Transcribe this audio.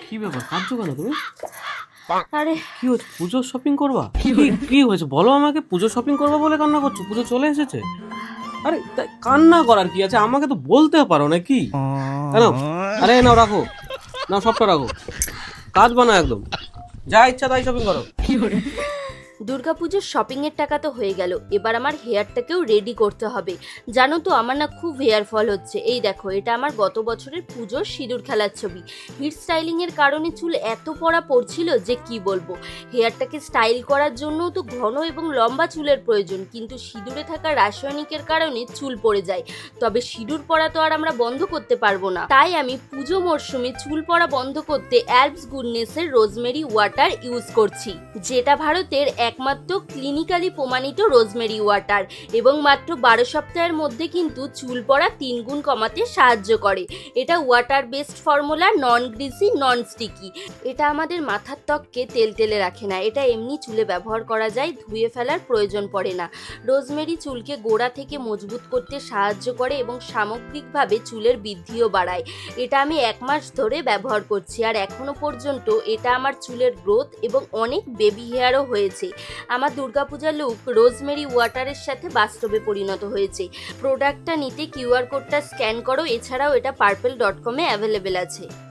কি ব্যাপার, কাঁদছো কেন তুমি? আরে কি হচ্ছে, পুজোর শপিং করবা? কি হয়েছে বলো আমাকে, পুজোর শপিং করবা বলে কান্না করছো? পুজো চলে এসেছে। আরে কান্না করার কি আছে, আমাকে তো বলতে পারো নাকি? নাও, আরে নাও, রাখো, নাও, সবটা রাখো, কাঁদবা না একদম, যা ইচ্ছা তাই শপিং করো। দুর্গাপুজোর শপিং এর টাকা তো হয়ে গেল, এবার আমার হেয়ারটাকেও রেডি করতে হবে। জানো তো আমার না খুব হেয়ার ফল হচ্ছে। এই দেখো, এটা আমার গত বছরের পুজোর সিঁদুর খেলার ছবি। হিট স্টাইলিং এর কারণে চুল এত পড়া পড়ছিল যে কি বলবো। হেয়ারটাকে স্টাইল করার জন্য তো ঘন এবং লম্বা চুলের প্রয়োজন, কিন্তু সিঁদুরে থাকা রাসায়নিকের কারণে চুল পড়ে যায়। তবে সিঁদুর পড়া তো আর আমরা বন্ধ করতে পারবো না, তাই আমি পুজো মরশুমে চুল পড়া বন্ধ করতে অ্যালপস গুডনেসের রোজমেরি ওয়াটার ইউজ করছি, যেটা ভারতের একমাত্র ক্লিনিক্যালি প্রমাণিত রোজমেরি ওয়াটার, এবং মাত্র 12 সপ্তাহের মধ্যে কিন্তু চুল পড়া 3 গুণ কমাতে সাহায্য করে। এটা ওয়াটার বেসড ফর্মুলা, নন গ্রিসি, নন স্টিকি। এটা আমাদের মাথার ত্বককে তেলতেলে রাখে না, এটা এমনি চুলে ব্যবহার করা যায়, ধুয়ে ফেলার প্রয়োজন পড়ে না। রোজমেরি চুলকে গোড়া থেকে মজবুত করতে সাহায্য করে এবং সামগ্রিকভাবে চুলের বৃদ্ধিও বাড়ায়। এটা আমি 1 মাস ধরে ব্যবহার করছি, আর এখনো পর্যন্ত এটা আমার চুলের গ্রোথ এবং অনেক বেবি হেয়ারও হয়েছে। আমার দুর্গাপূজার লুক রোজমেরি ওয়াটারের সাথে বাস্তবে পরিণত হয়েছে। প্রোডাক্টটা নিতে কিউআর কোডটা স্ক্যান করো, এছাড়াও এটা purple.com-এ অ্যাভেলেবেল আছে।